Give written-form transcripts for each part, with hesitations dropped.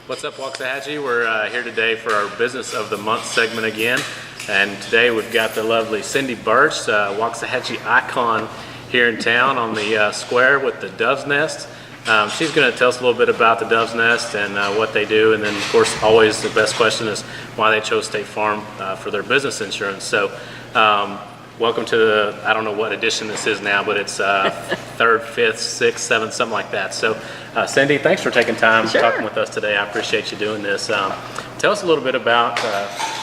What's up, Waxahachie? We're here today for our Business of the Month segment again. And today we've got the lovely Cindy Birch, Waxahachie icon here in town on the square with the Dove's Nest. She's going to tell us a little bit about the Dove's Nest and what they do. And then, of course, always the best question is why they chose State Farm for their business insurance. So welcome to the, I don't know what edition this is now, but it's third, fifth, sixth, seventh, something like that. So Cindy, thanks for taking time talking with us today. I appreciate you doing this. Tell us a little bit about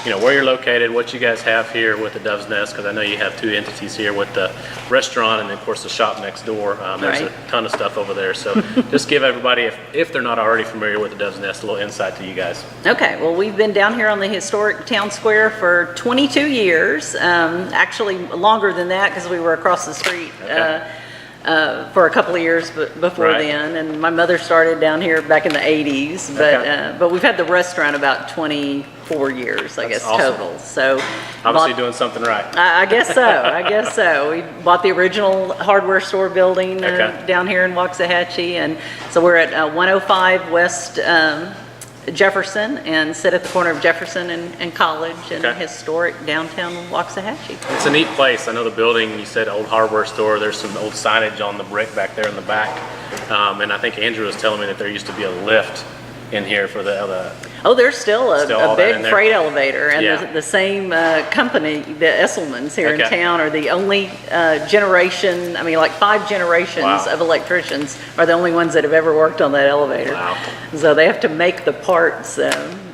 where you're located, what you guys have here with the Dove's Nest, because I know you have two entities here with the restaurant and, of course, the shop next door. There's a ton of stuff over there. So just give everybody, if they're not already familiar with the Dove's Nest, a little insight to you guys. Okay, well, we've been down here on the historic town square for 22 years, actually longer than that because we were across the street for a couple of years before then, and my mother started down here back in the 80s, but we've had the restaurant about 24 years, I guess, total. So obviously doing something right. I guess so. I guess so. We bought the original hardware store building down here in Waxahachie, and so we're at 105 West Jefferson, and sit at the corner of Jefferson and College in historic downtown Waxahachie. It's a neat place. I know the building, you said old hardware store. There's some old signage on the brick back there in the back. And I think Andrew was telling me that there used to be a lift in here for the oh, there's still a big freight elevator, and the same company, the Esselmans here in town, are the only generation, I mean like 5 generations of electricians are the only ones that have ever worked on that elevator. So they have to make the parts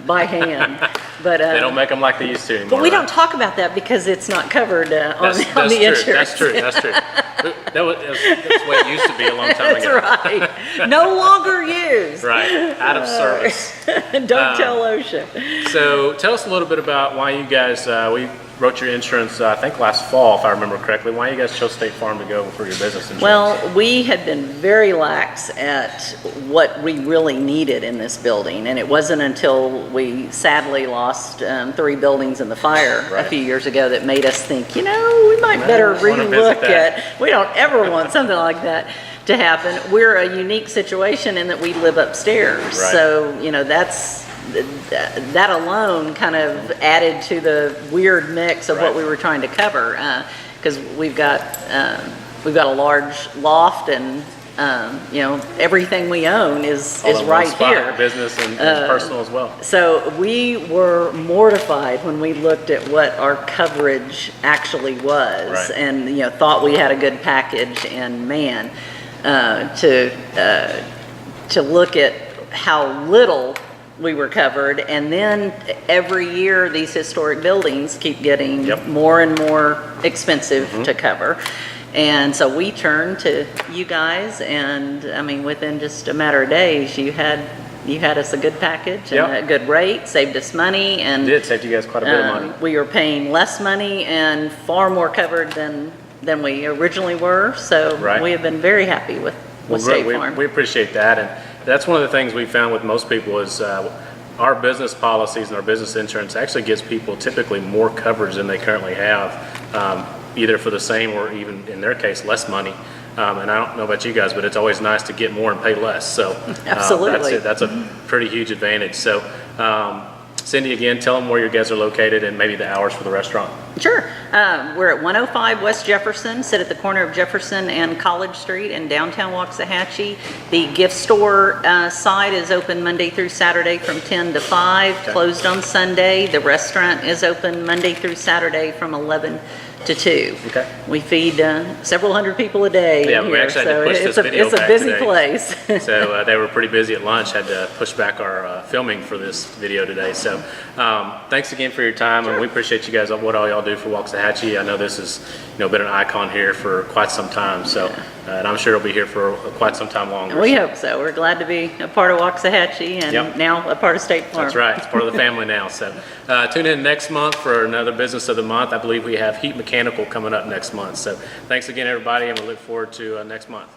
by hand. But they don't make them like they used to anymore. But we don't talk about that because it's not covered on the insurance. That's true. That's the way it used to be a long time ago. That's right. No longer used. Right. Out of service. Don't tell OSHA. So tell us a little bit about why you guys, we wrote your insurance, I think last fall, if I remember correctly, why you guys chose State Farm to go for your business insurance. Well, we had been very lax at what we really needed in this building, and it wasn't until we sadly lost 3 buildings in the fire a few years ago that made us think, we might better relook at, we don't ever want something like that to happen. We're a unique situation in that we live upstairs, so that alone kind of added to the weird mix of what we were trying to cover, because we've got a large loft, and everything we own is right here. Business and personal as well. So we were mortified when we looked at what our coverage actually was, and thought we had a good package, and man, to look at how little we were covered, and then every year these historic buildings keep getting more and more expensive to cover. And so we turned to you guys, and I mean, within just a matter of days, you had us a good package and a good rate, saved us money, and it did save you guys quite a bit of money. We were paying less money and far more covered than we originally were. So we have been very happy with State Farm. We appreciate that, and that's one of the things we found with most people is our business policies and our business insurance actually gives people typically more coverage than they currently have, either for the same or even in their case less money. And I don't know about you guys, but it's always nice to get more and pay less. So absolutely, that's a pretty huge advantage. So Cindy, again, tell them where you guys are located and maybe the hours for the restaurant. Sure. We're at 105 West Jefferson, sit at the corner of Jefferson and College Street in downtown Waxahachie. The gift store side is open Monday through Saturday from 10 to 5, closed on Sunday. The restaurant is open Monday through Saturday from 11 to 2. We feed several hundred people a day in we here, actually had to push this video it's a back busy today. place. So they were pretty busy at lunch, had to push back our filming for this video today. So thanks again for your time, and we appreciate you guys, what all y'all do for Waxahachie. I know this has been an icon here for quite some time, so and I'm sure it'll be here for quite some time longer. We hope so. We're glad to be a part of Waxahachie, and now a part of State Farm. That's right. It's part of the family now. So tune in next month for another Business of the Month. I believe we have Heat Mechanical coming up next month. So thanks again, everybody, and we look forward to next month.